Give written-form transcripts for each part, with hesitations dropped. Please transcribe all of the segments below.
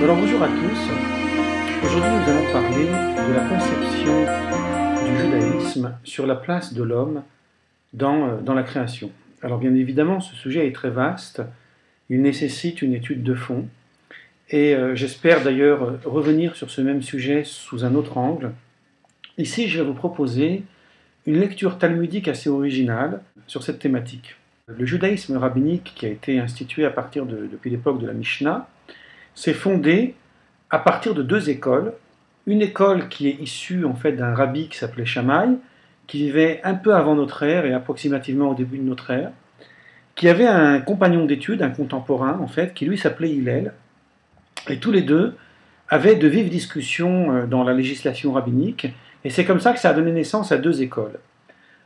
Alors bonjour à tous. Aujourd'hui nous allons parler de la conception du judaïsme sur la place de l'homme dans la création. Alors bien évidemment ce sujet est très vaste, il nécessite une étude de fond et j'espère d'ailleurs revenir sur ce même sujet sous un autre angle. Ici je vais vous proposer une lecture talmudique assez originale sur cette thématique. Le judaïsme rabbinique qui a été institué depuis l'époque de la Mishnah s'est fondé à partir de deux écoles. Une école qui est issue en fait d'un rabbi qui s'appelait Shammai, qui vivait un peu avant notre ère et approximativement au début de notre ère, qui avait un compagnon d'études, un contemporain en fait, qui lui s'appelait Hillel, et tous les deux avaient de vives discussions dans la législation rabbinique, et c'est comme ça que ça a donné naissance à deux écoles.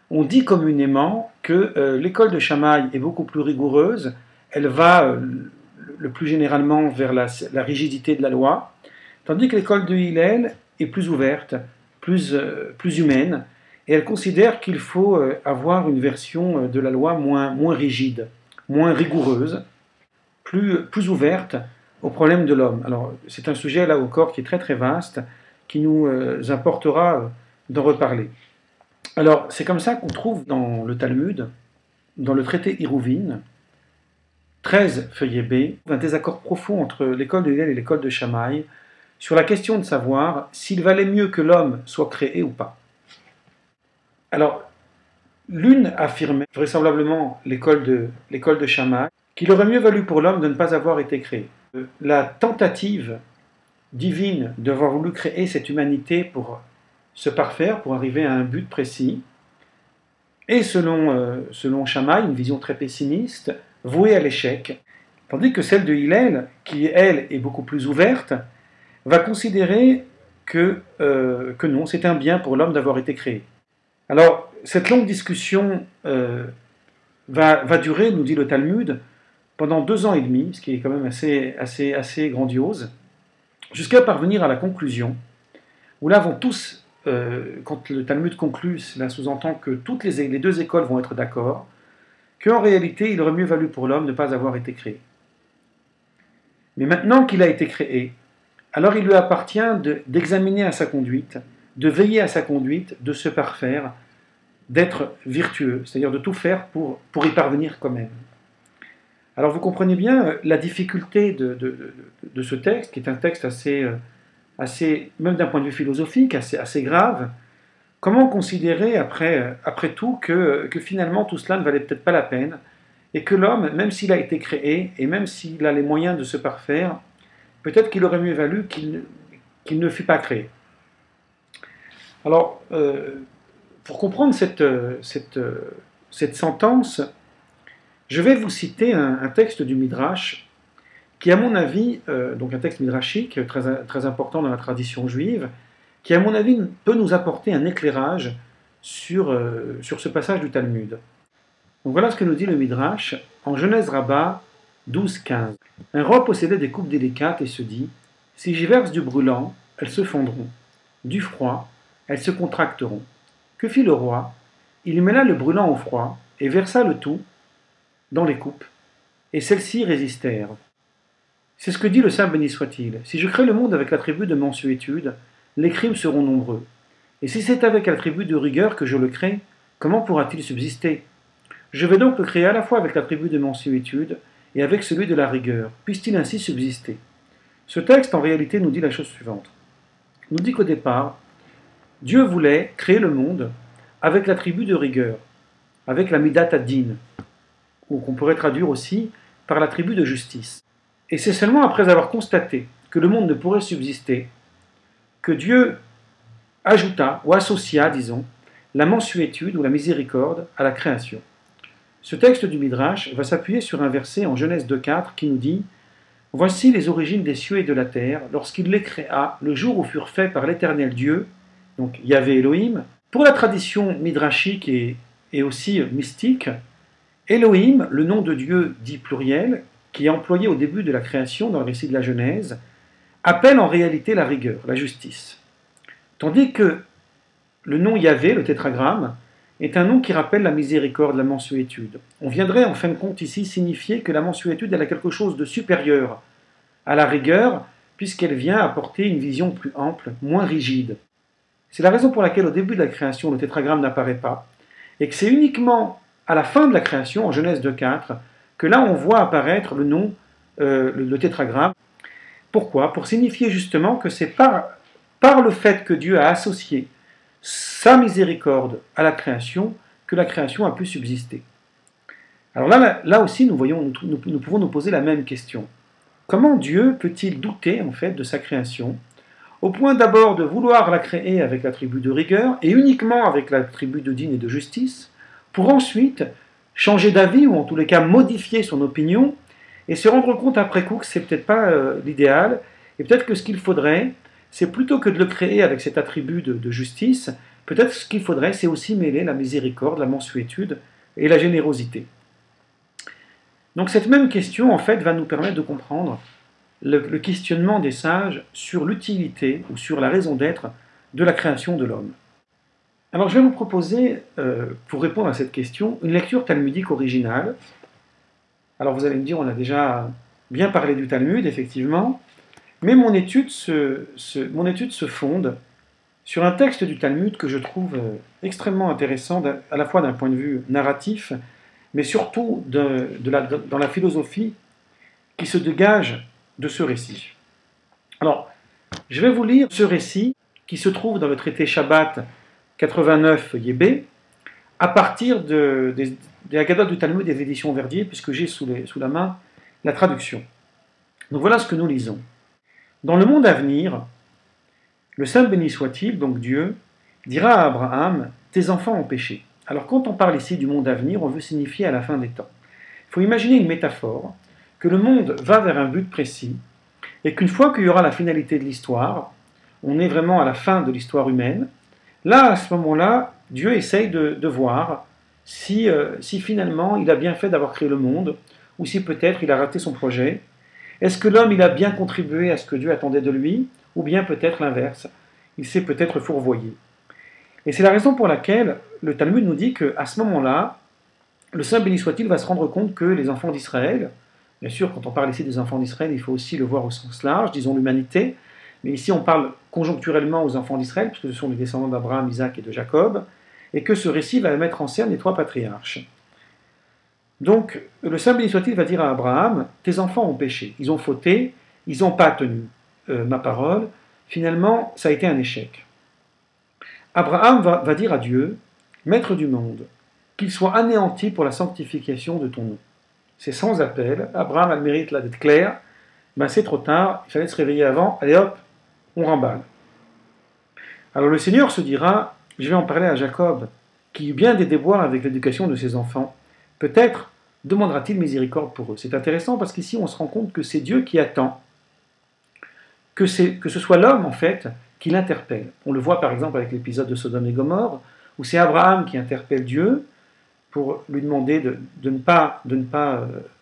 On dit communément que l'école de Shammai est beaucoup plus rigoureuse, elle va le plus généralement vers la rigidité de la loi, tandis que l'école de Hillel est plus ouverte, plus humaine, et elle considère qu'il faut avoir une version de la loi moins rigide, moins rigoureuse, plus ouverte aux problèmes de l'homme. Alors c'est un sujet là encore qui est très très vaste, qui nous importera d'en reparler. Alors c'est comme ça qu'on trouve dans le Talmud, dans le traité Hiruvin, 13 feuillet B, un désaccord profond entre l'école de Hillel et l'école de Shammai sur la question de savoir s'il valait mieux que l'homme soit créé ou pas. Alors, l'une affirmait, vraisemblablement l'école de Shammai, qu'il aurait mieux valu pour l'homme de ne pas avoir été créé. La tentative divine d'avoir voulu créer cette humanité pour se parfaire, pour arriver à un but précis, et selon Shammai, une vision très pessimiste, vouée à l'échec, tandis que celle de Hillel, qui elle est beaucoup plus ouverte, va considérer que non, c'est un bien pour l'homme d'avoir été créé. Alors, cette longue discussion va durer, nous dit le Talmud, pendant 2 ans et demi, ce qui est quand même assez grandiose, jusqu'à parvenir à la conclusion, où là vont tous, quand le Talmud conclut, cela sous-entend que toutes les deux écoles vont être d'accord, qu'en réalité, il aurait mieux valu pour l'homme de ne pas avoir été créé. Mais maintenant qu'il a été créé, alors il lui appartient d'examiner à sa conduite, de veiller à sa conduite, de se parfaire, d'être virtueux, c'est-à-dire de tout faire pour y parvenir quand même. Alors vous comprenez bien la difficulté de ce texte, qui est un texte assez même d'un point de vue philosophique, assez grave. Comment considérer après tout que finalement tout cela ne valait peut-être pas la peine, et que l'homme, même s'il a été créé, et même s'il a les moyens de se parfaire, peut-être qu'il aurait mieux valu qu'il ne fût pas créé. Alors, pour comprendre cette sentence, je vais vous citer un texte du Midrash, qui à mon avis, donc un texte midrashique très important dans la tradition juive, qui à mon avis peut nous apporter un éclairage sur ce passage du Talmud. Donc voilà ce que nous dit le Midrash en Genèse Rabbah 12-15. Un roi possédait des coupes délicates et se dit « Si j'y verse du brûlant, elles se fondront. Du froid, elles se contracteront. » Que fit le roi? Il mêla le brûlant au froid et versa le tout dans les coupes, et celles-ci résistèrent. C'est ce que dit le Saint béni soit-il. Si je crée le monde avec l'attribut de mansuétude, les crimes seront nombreux. Et si c'est avec l'attribut de rigueur que je le crée, comment pourra-t-il subsister? Je vais donc le créer à la fois avec l'attribut de mansuétude et avec celui de la rigueur. Puisse-t-il ainsi subsister? Ce texte, en réalité, nous dit la chose suivante. Il nous dit qu'au départ, Dieu voulait créer le monde avec l'attribut de rigueur, avec la midat ad-din, ou qu'on pourrait traduire aussi par l'attribut de justice. Et c'est seulement après avoir constaté que le monde ne pourrait subsister que Dieu ajouta, ou associa, disons, la mansuétude ou la miséricorde à la création. Ce texte du Midrash va s'appuyer sur un verset en Genèse 2,4 qui nous dit « Voici les origines des cieux et de la terre, lorsqu'il les créa, le jour où furent faits par l'Éternel Dieu, donc Yahvé Elohim. » Pour la tradition midrashique et aussi mystique, Elohim, le nom de Dieu dit pluriel, qui est employé au début de la création dans le récit de la Genèse, appelle en réalité la rigueur, la justice. Tandis que le nom Yahvé, le tétragramme, est un nom qui rappelle la miséricorde, la mansuétude. On viendrait en fin de compte ici signifier que la mansuétude elle a quelque chose de supérieur à la rigueur, puisqu'elle vient apporter une vision plus ample, moins rigide. C'est la raison pour laquelle au début de la création, le tétragramme n'apparaît pas, et que c'est uniquement à la fin de la création, en Genèse 2.4, que là on voit apparaître le nom, le tétragramme. Pourquoi? Pour signifier justement que c'est par le fait que Dieu a associé sa miséricorde à la création que la création a pu subsister. Alors là aussi, nous pouvons nous poser la même question. Comment Dieu peut-il douter en fait de sa création, au point d'abord de vouloir la créer avec l'attribut de rigueur et uniquement avec l'attribut de digne et de justice, pour ensuite changer d'avis ou en tous les cas modifier son opinion et se rendre compte après coup que c'est peut-être pas l'idéal et peut-être que ce qu'il faudrait, c'est plutôt que de le créer avec cet attribut de justice, peut-être ce qu'il faudrait, c'est aussi mêler la miséricorde, la mansuétude et la générosité. Donc cette même question, en fait, va nous permettre de comprendre le questionnement des sages sur l'utilité ou sur la raison d'être de la création de l'homme. Alors je vais vous proposer, pour répondre à cette question, une lecture talmudique originale. Alors vous allez me dire, on a déjà bien parlé du Talmud, effectivement, mais mon étude se fonde sur un texte du Talmud que je trouve extrêmement intéressant, à la fois d'un point de vue narratif, mais surtout dans la philosophie qui se dégage de ce récit. Alors, je vais vous lire ce récit qui se trouve dans le traité Shabbat 89 Yébé, à partir des Haggadot du Talmud des éditions Verdier, puisque j'ai sous la main la traduction. Donc voilà ce que nous lisons. Dans le monde à venir, le Saint béni soit-il, donc Dieu, dira à Abraham, « Tes enfants ont péché ». Alors quand on parle ici du monde à venir, on veut signifier à la fin des temps. Il faut imaginer une métaphore, que le monde va vers un but précis, et qu'une fois qu'il y aura la finalité de l'histoire, on est vraiment à la fin de l'histoire humaine, là, à ce moment-là, Dieu essaye de voir si finalement il a bien fait d'avoir créé le monde, ou si peut-être il a raté son projet. Est-ce que l'homme il a bien contribué à ce que Dieu attendait de lui, ou bien peut-être l'inverse, il s'est peut-être fourvoyé. Et c'est la raison pour laquelle le Talmud nous dit qu'à ce moment-là, le Saint béni soit-il va se rendre compte que les enfants d'Israël, bien sûr quand on parle ici des enfants d'Israël, il faut aussi le voir au sens large, disons l'humanité, mais ici on parle conjoncturellement aux enfants d'Israël, puisque ce sont les descendants d'Abraham, Isaac et de Jacob, et que ce récit va mettre en scène les trois patriarches. Donc le Saint béni soit-il va dire à Abraham, tes enfants ont péché, ils ont fauté, ils n'ont pas tenu ma parole, finalement ça a été un échec. Abraham va dire à Dieu, Maître du monde, qu'il soit anéanti pour la sanctification de ton nom. C'est sans appel, Abraham a le mérite là d'être clair, ben c'est trop tard, il fallait se réveiller avant, allez hop, on remballe. Alors le Seigneur se dira, je vais en parler à Jacob, qui eut bien des déboires avec l'éducation de ses enfants, peut-être demandera-t-il miséricorde pour eux. C'est intéressant parce qu'ici on se rend compte que c'est Dieu qui attend que ce soit l'homme en fait qui l'interpelle. On le voit par exemple avec l'épisode de Sodome et Gomorrhe, où c'est Abraham qui interpelle Dieu pour lui demander de ne pas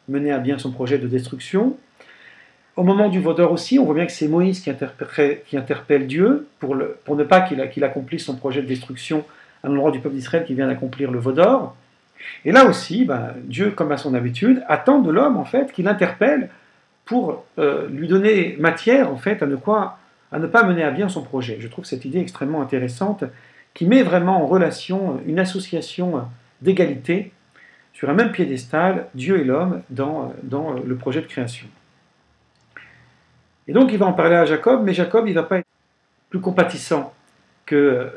mener à bien son projet de destruction. Au moment du Vaudor aussi, on voit bien que c'est Moïse qui interpelle Dieu pour ne pas qu'il accomplisse son projet de destruction à l'endroit du peuple d'Israël qui vient d'accomplir le Vaudor. Et là aussi, Dieu, comme à son habitude, attend de l'homme en fait qu'il interpelle pour lui donner matière en fait à ne pas mener à bien son projet. Je trouve cette idée extrêmement intéressante qui met vraiment en relation une association d'égalité sur un même piédestal, Dieu et l'homme dans le projet de création. Et donc il va en parler à Jacob, mais Jacob il ne va pas être plus compatissant que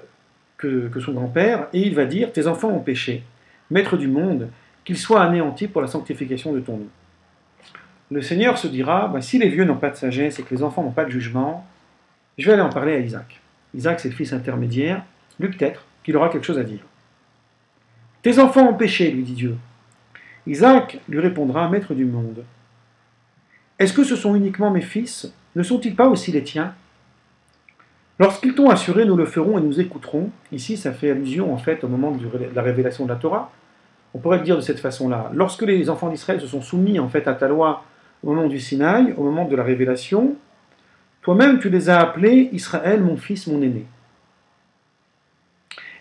son grand-père, et il va dire, tes enfants ont péché, maître du monde, qu'ils soient anéantis pour la sanctification de ton nom. Le Seigneur se dira, si les vieux n'ont pas de sagesse et que les enfants n'ont pas de jugement, je vais aller en parler à Isaac. Isaac c'est le fils intermédiaire, lui peut-être qu'il aura quelque chose à dire. Tes enfants ont péché, lui dit Dieu. Isaac lui répondra, maître du monde. Est-ce que ce sont uniquement mes fils? Ne sont-ils pas aussi les tiens? Lorsqu'ils t'ont assuré, nous le ferons et nous écouterons. Ici, ça fait allusion en fait au moment de la révélation de la Torah. On pourrait le dire de cette façon-là. Lorsque les enfants d'Israël se sont soumis en fait à ta loi au moment du Sinaï, au moment de la révélation, toi-même tu les as appelés Israël, mon fils, mon aîné.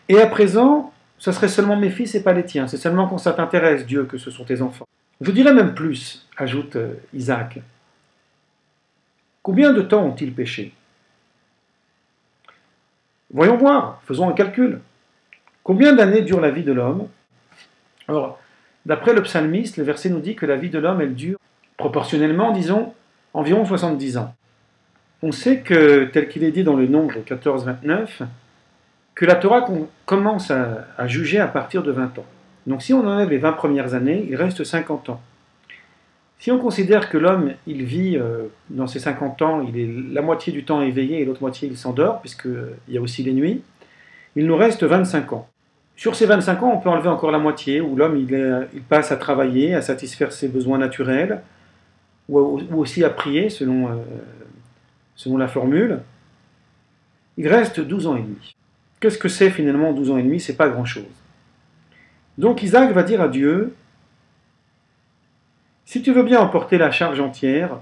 Et à présent, ce serait seulement mes fils et pas les tiens. C'est seulement quand ça t'intéresse, Dieu, que ce sont tes enfants. Je dirais même plus, ajoute Isaac. Combien de temps ont-ils péché? Voyons voir, faisons un calcul. Combien d'années dure la vie de l'homme? Alors, d'après le psalmiste, le verset nous dit que la vie de l'homme, elle dure proportionnellement, disons, environ 70 ans. On sait que, tel qu'il est dit dans le Nombre 14-29, que la Torah commence à juger à partir de 20 ans. Donc si on enlève les 20 premières années, il reste 50 ans. Si on considère que l'homme, il vit dans ces 50 ans, il est la moitié du temps éveillé et l'autre moitié il s'endort, puisqu'il y a aussi les nuits, il nous reste 25 ans. Sur ces 25 ans, on peut enlever encore la moitié, où l'homme il passe à travailler, à satisfaire ses besoins naturels, ou aussi à prier, selon la formule. Il reste 12 ans et demi. Qu'est-ce que c'est finalement 12 ans et demi? C'est pas grand-chose. Donc Isaac va dire à Dieu, si tu veux bien emporter la charge entière,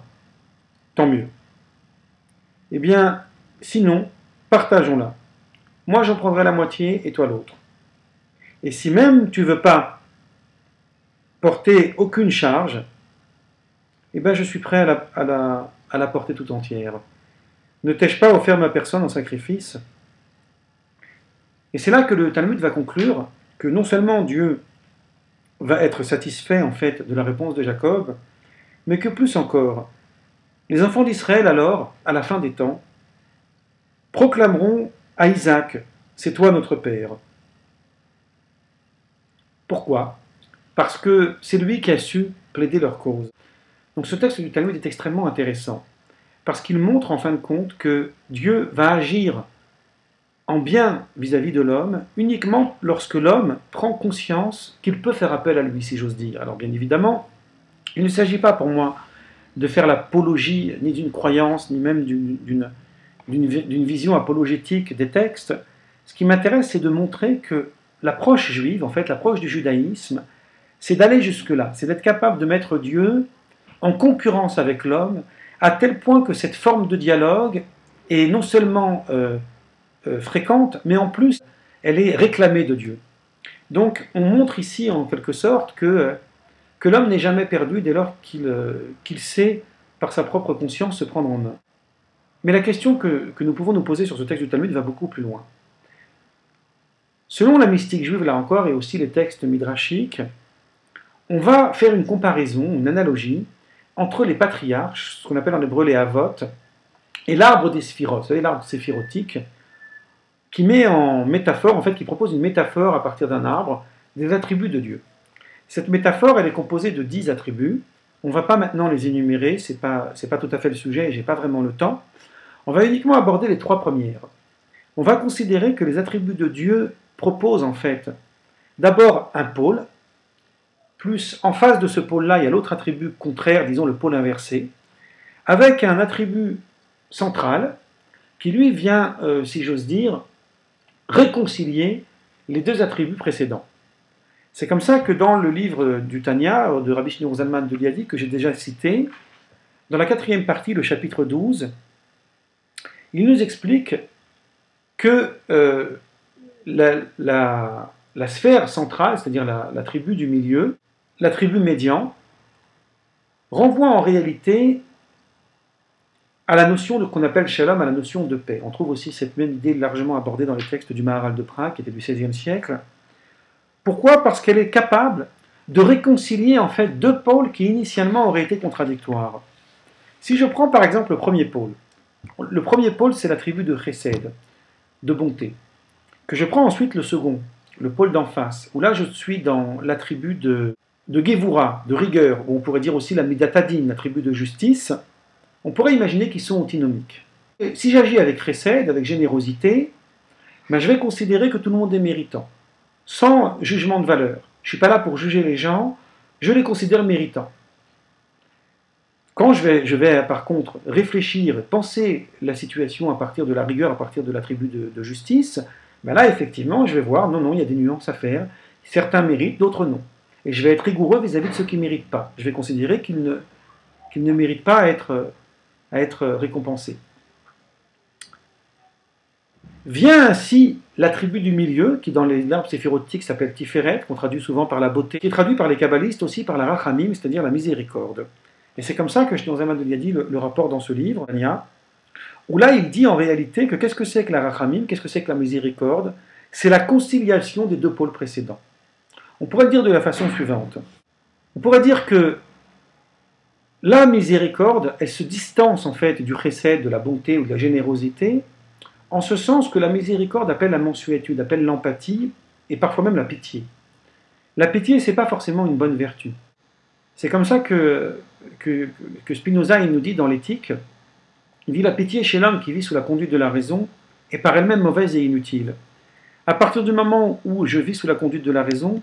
tant mieux. Eh bien, sinon, partageons-la. Moi, j'en prendrai la moitié et toi l'autre. Et si même tu ne veux pas porter aucune charge, eh bien, je suis prêt à la porter tout entière. Ne t'ai-je pas offert ma personne en sacrifice? Et c'est là que le Talmud va conclure que non seulement Dieu va être satisfait en fait de la réponse de Jacob, mais que plus encore, les enfants d'Israël alors, à la fin des temps, proclameront à Isaac, c'est toi notre père. Pourquoi? Parce que c'est lui qui a su plaider leur cause. Donc ce texte du Talmud est extrêmement intéressant, parce qu'il montre en fin de compte que Dieu va agir en bien vis-à-vis de l'homme uniquement lorsque l'homme prend conscience qu'il peut faire appel à lui, si j'ose dire. Alors bien évidemment, il ne s'agit pas pour moi de faire l'apologie ni d'une croyance, ni même d'une vision apologétique des textes. Ce qui m'intéresse, c'est de montrer que l'approche juive, en fait, l'approche du judaïsme, c'est d'aller jusque-là, c'est d'être capable de mettre Dieu en concurrence avec l'homme, à tel point que cette forme de dialogue est non seulement fréquente, mais en plus, elle est réclamée de Dieu. Donc, on montre ici, en quelque sorte, que l'homme n'est jamais perdu dès lors qu'il sait, par sa propre conscience, se prendre en main. Mais la question que nous pouvons nous poser sur ce texte du Talmud va beaucoup plus loin. Selon la mystique juive, là encore, et aussi les textes midrashiques, on va faire une comparaison, une analogie, entre les patriarches, ce qu'on appelle en hébreu les Havot, et l'arbre des sphirotes, vous savez, l'arbre séphirotique, qui met en métaphore, en fait, qui propose une métaphore à partir d'un arbre, des attributs de Dieu. Cette métaphore, elle est composée de 10 attributs. On ne va pas maintenant les énumérer, c'est pas tout à fait le sujet et j'ai pas vraiment le temps. On va uniquement aborder les 3 premières. On va considérer que les attributs de Dieu proposent en fait d'abord un pôle, plus en face de ce pôle-là, il y a l'autre attribut contraire, disons le pôle inversé, avec un attribut central qui lui vient, si j'ose dire, réconcilier les 2 attributs précédents. C'est comme ça que dans le livre du Tanya, de Rabbi Shneur Zalman de Liadi, que j'ai déjà cité, dans la 4e partie, le chapitre 12, il nous explique que la sphère centrale, c'est-à-dire l'attribut du milieu, l'attribut médian, renvoie en réalité à la notion qu'on appelle shalom, à la notion de paix. On trouve aussi cette même idée largement abordée dans les textes du Maharal de Prague, qui était du XVIe siècle. Pourquoi? Parce qu'elle est capable de réconcilier en fait 2 pôles qui initialement auraient été contradictoires. Si je prends par exemple le premier pôle c'est l'attribut de chesed, de bonté, que je prends ensuite le second, le pôle d'en face, où là je suis dans l'attribut de Gevura, de rigueur, ou on pourrait dire aussi la Midatadin, l'attribut de justice, on pourrait imaginer qu'ils sont antinomiques. Et si j'agis avec chesed, avec générosité, ben je vais considérer que tout le monde est méritant, sans jugement de valeur. Je ne suis pas là pour juger les gens, je les considère méritants. Quand je vais par contre réfléchir, penser la situation à partir de la rigueur, à partir de l'attribut de justice, ben là effectivement je vais voir, non, il y a des nuances à faire, certains méritent, d'autres non. Et je vais être rigoureux vis-à-vis de ceux qui ne méritent pas. Je vais considérer qu'ils ne méritent pas à être récompensés. Vient ainsi l'attribut du milieu, qui dans les arbres séphirotiques s'appelle Tiferet, qu'on traduit souvent par la beauté, qui est traduit par les kabbalistes aussi par la Rachamim, c'est-à-dire la miséricorde. Et c'est comme ça que Shlomo Zalman de Liadi le rapporte dans ce livre, où là il dit en réalité que qu'est-ce que c'est que la rachamim, qu'est-ce que c'est que la miséricorde? C'est la conciliation des deux pôles précédents. On pourrait le dire de la façon suivante. On pourrait dire que la miséricorde, elle se distance en fait du chesed, de la bonté ou de la générosité, en ce sens que la miséricorde appelle la mansuétude, appelle l'empathie et parfois même la pitié. La pitié, c'est pas forcément une bonne vertu. C'est comme ça que Spinoza il nous dit dans l'éthique, il dit la pitié chez l'homme qui vit sous la conduite de la raison est par elle-même mauvaise et inutile. À partir du moment où je vis sous la conduite de la raison,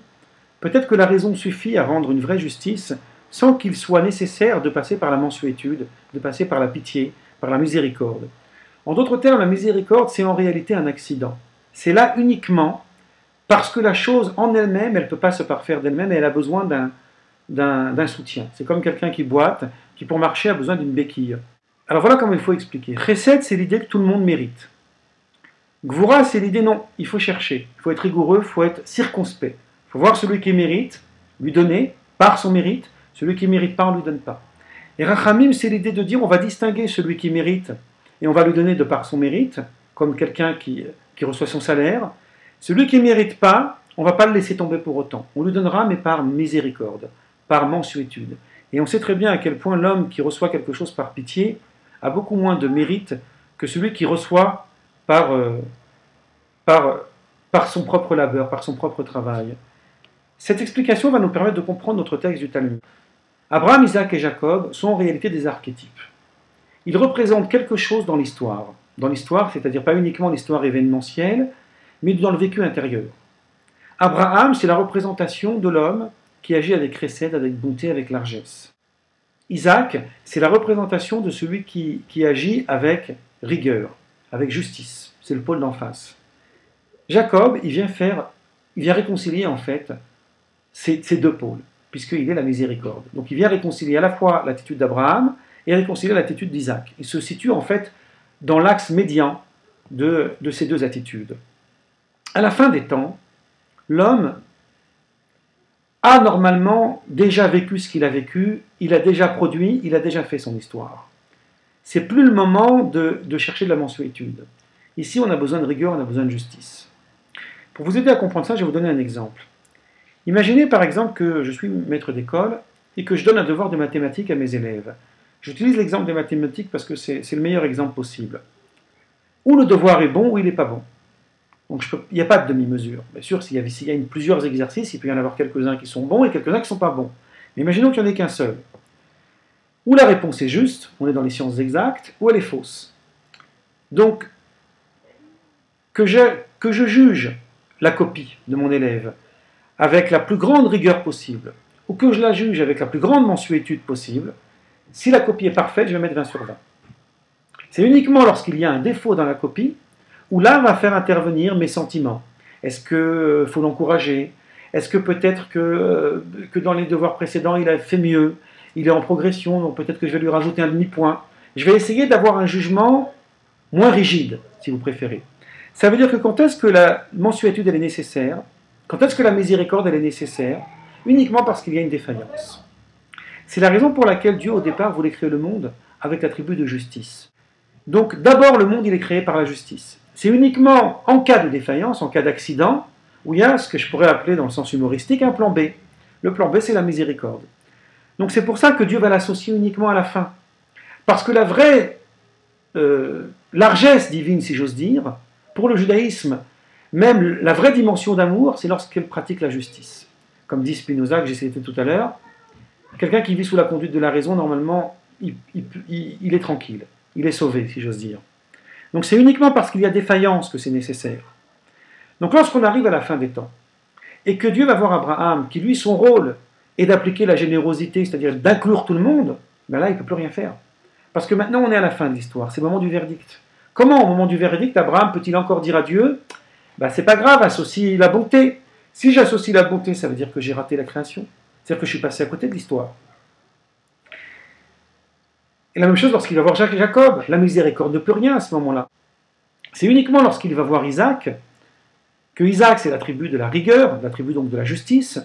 peut-être que la raison suffit à rendre une vraie justice sans qu'il soit nécessaire de passer par la mansuétude, de passer par la pitié, par la miséricorde. En d'autres termes, la miséricorde, c'est en réalité un accident. C'est là uniquement parce que la chose en elle-même, elle ne peut pas se parfaire d'elle-même et elle a besoin d'un soutien. C'est comme quelqu'un qui boite, qui pour marcher a besoin d'une béquille. Alors voilà comment il faut expliquer. Chesed, c'est l'idée que tout le monde mérite. Gvura, c'est l'idée non, il faut chercher, il faut être rigoureux, il faut être circonspect. Il faut voir celui qui mérite, lui donner par son mérite, celui qui ne mérite pas, on ne lui donne pas. Et Rachamim, c'est l'idée de dire on va distinguer celui qui mérite et on va lui donner de par son mérite, comme quelqu'un qui reçoit son salaire. Celui qui ne mérite pas, on ne va pas le laisser tomber pour autant. On lui donnera, mais par miséricorde, par mansuétude. Et on sait très bien à quel point l'homme qui reçoit quelque chose par pitié a beaucoup moins de mérite que celui qui reçoit par son propre labeur, par son propre travail. Cette explication va nous permettre de comprendre notre texte du Talmud. Abraham, Isaac et Jacob sont en réalité des archétypes. Ils représentent quelque chose dans l'histoire. Dans l'histoire, c'est-à-dire pas uniquement l'histoire événementielle, mais dans le vécu intérieur. Abraham, c'est la représentation de l'homme qui agit avec chesed, avec bonté, avec largesse. Isaac, c'est la représentation de celui qui agit avec rigueur, avec justice. C'est le pôle d'en face. Jacob, il vient réconcilier en fait ces deux pôles, puisqu'il est la miséricorde. Donc il vient réconcilier à la fois l'attitude d'Abraham et réconcilier l'attitude d'Isaac. Il se situe en fait dans l'axe médian de ces deux attitudes. À la fin des temps, l'homme a normalement déjà vécu ce qu'il a vécu, il a déjà produit, il a déjà fait son histoire. C'est plus le moment de chercher de la mansuétude. Ici, on a besoin de rigueur, on a besoin de justice. Pour vous aider à comprendre ça, je vais vous donner un exemple. Imaginez par exemple que je suis maître d'école et que je donne un devoir de mathématiques à mes élèves. J'utilise l'exemple des mathématiques parce que c'est le meilleur exemple possible. Ou le devoir est bon ou il n'est pas bon. Donc il n'y a pas de demi-mesure. Bien sûr, s'il y a plusieurs exercices, il peut y en avoir quelques-uns qui sont bons et quelques-uns qui ne sont pas bons. Mais imaginons qu'il n'y en ait qu'un seul. Ou la réponse est juste, on est dans les sciences exactes, ou elle est fausse. Donc, que je juge la copie de mon élève avec la plus grande rigueur possible, ou que je la juge avec la plus grande mansuétude possible, si la copie est parfaite, je vais mettre 20 sur 20. C'est uniquement lorsqu'il y a un défaut dans la copie où là va faire intervenir mes sentiments. Est-ce qu'il faut l'encourager? Est-ce que peut-être que dans les devoirs précédents, il a fait mieux? Il est en progression, donc peut-être que je vais lui rajouter un demi-point. Je vais essayer d'avoir un jugement moins rigide, si vous préférez. Ça veut dire que quand est-ce que la mansuétude elle est nécessaire? Quand est-ce que la miséricorde elle est nécessaire? Uniquement parce qu'il y a une défaillance. C'est la raison pour laquelle Dieu, au départ, voulait créer le monde avec l'attribut de justice. Donc, d'abord, le monde, il est créé par la justice. C'est uniquement en cas de défaillance, en cas d'accident, où il y a ce que je pourrais appeler, dans le sens humoristique, un plan B. Le plan B, c'est la miséricorde. Donc, c'est pour ça que Dieu va l'associer uniquement à la fin. Parce que la vraie largesse divine, si j'ose dire, pour le judaïsme, même la vraie dimension d'amour, c'est lorsqu'elle pratique la justice. Comme dit Spinoza, que j'ai cité tout à l'heure, quelqu'un qui vit sous la conduite de la raison, normalement, il est tranquille. Il est sauvé, si j'ose dire. Donc c'est uniquement parce qu'il y a défaillance que c'est nécessaire. Donc lorsqu'on arrive à la fin des temps, et que Dieu va voir Abraham, qui lui, son rôle est d'appliquer la générosité, c'est-à-dire d'inclure tout le monde, ben là, il ne peut plus rien faire. Parce que maintenant, on est à la fin de l'histoire, c'est le moment du verdict. Comment, au moment du verdict, Abraham peut-il encore dire à Dieu, ben, c'est pas grave, associe la bonté. Si j'associe la bonté, ça veut dire que j'ai raté la création. C'est-à-dire que je suis passé à côté de l'histoire. Et la même chose lorsqu'il va voir Jacques et Jacob. La miséricorde ne peut rien à ce moment-là. C'est uniquement lorsqu'il va voir Isaac, que Isaac, c'est l'attribut de la rigueur, l'attribut donc de la justice,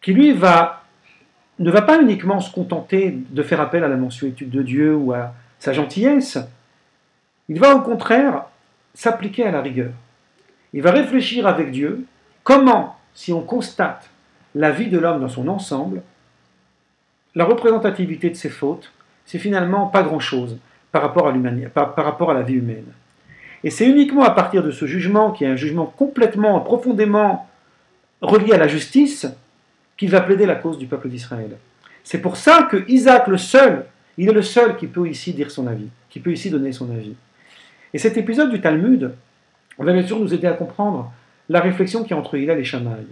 qui lui va ne va pas uniquement se contenter de faire appel à la mansuétude de Dieu ou à sa gentillesse, il va au contraire s'appliquer à la rigueur. Il va réfléchir avec Dieu comment, si on constate la vie de l'homme dans son ensemble, la représentativité de ses fautes, c'est finalement pas grand-chose par rapport à la vie humaine. Et c'est uniquement à partir de ce jugement, qui est un jugement complètement, profondément relié à la justice, qu'il va plaider la cause du peuple d'Israël. C'est pour ça que Isaac, il est le seul qui peut ici dire son avis, qui peut ici donner son avis. Et cet épisode du Talmud va bien sûr nous aider à comprendre la réflexion qu'il y a entre Hillel et Shammai.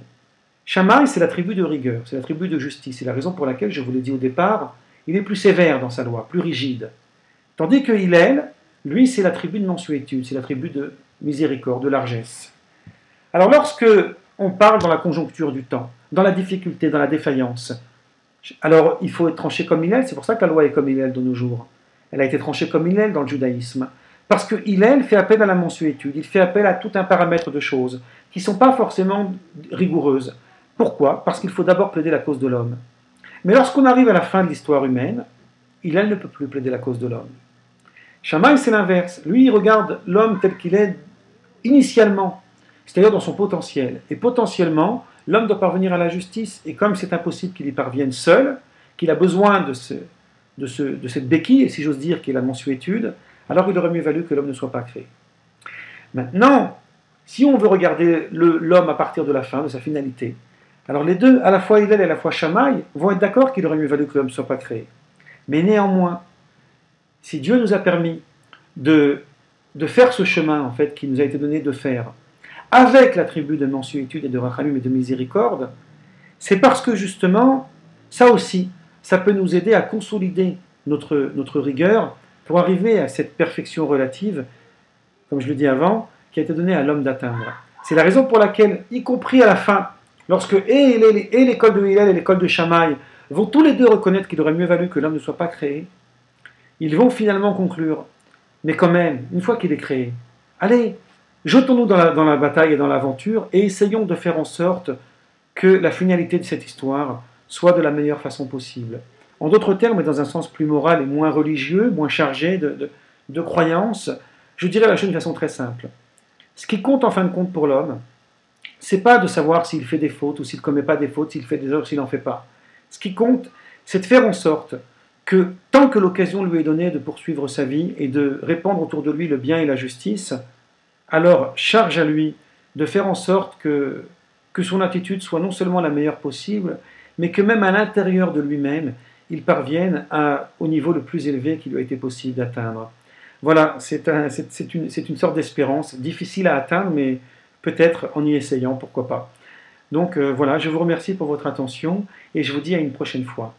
Shammai, c'est la tribu de rigueur, c'est la tribu de justice. C'est la raison pour laquelle, je vous l'ai dit au départ, il est plus sévère dans sa loi, plus rigide. Tandis que Hillel, lui, c'est la tribu de mansuétude, c'est la tribu de miséricorde, de largesse. Alors lorsque on parle dans la conjoncture du temps, dans la difficulté, dans la défaillance, alors il faut être tranché comme Hillel, c'est pour ça que la loi est comme Hillel de nos jours. Elle a été tranchée comme Hillel dans le judaïsme. Parce que Hillel fait appel à la mansuétude, il fait appel à tout un paramètre de choses qui ne sont pas forcément rigoureuses. Pourquoi? Parce qu'il faut d'abord plaider la cause de l'homme. Mais lorsqu'on arrive à la fin de l'histoire humaine, Hillel ne peut plus plaider la cause de l'homme. Shammai, c'est l'inverse. Lui, il regarde l'homme tel qu'il est initialement, c'est-à-dire dans son potentiel. Et potentiellement, l'homme doit parvenir à la justice. Et comme c'est impossible qu'il y parvienne seul, qu'il a besoin de cette béquille, si j'ose dire, qui est la mansuétude, alors il aurait mieux valu que l'homme ne soit pas créé. Maintenant, si on veut regarder l'homme à partir de la fin, de sa finalité, alors les deux, à la fois Hillel et à la fois Shammai, vont être d'accord qu'il aurait mieux valu que l'homme ne soit pas créé. Mais néanmoins, si Dieu nous a permis de faire ce chemin, en fait, qui nous a été donné de faire, avec la tribu de mansuétude et de rachamim et de miséricorde, c'est parce que justement, ça aussi, ça peut nous aider à consolider notre rigueur pour arriver à cette perfection relative, comme je le dis avant, qui a été donnée à l'homme d'atteindre. C'est la raison pour laquelle, y compris à la fin, lorsque et l'école de Hillel et l'école de Shammai vont tous les deux reconnaître qu'il aurait mieux valu que l'homme ne soit pas créé, ils vont finalement conclure, mais quand même, une fois qu'il est créé, allez, jetons-nous dans la bataille et dans l'aventure et essayons de faire en sorte que la finalité de cette histoire soit de la meilleure façon possible. En d'autres termes, et dans un sens plus moral et moins religieux, moins chargé de croyances, je dirais la chose d'une façon très simple. Ce qui compte en fin de compte pour l'homme, c'est pas de savoir s'il fait des fautes ou s'il ne commet pas des fautes, s'il fait des erreurs ou s'il n'en fait pas. Ce qui compte, c'est de faire en sorte que, tant que l'occasion lui est donnée de poursuivre sa vie et de répandre autour de lui le bien et la justice, alors charge à lui de faire en sorte que son attitude soit non seulement la meilleure possible, mais que même à l'intérieur de lui-même, il parvienne au niveau le plus élevé qu'il lui a été possible d'atteindre. Voilà, c'est une sorte d'espérance, difficile à atteindre, mais peut-être en y essayant, pourquoi pas. Donc voilà, je vous remercie pour votre attention et je vous dis à une prochaine fois.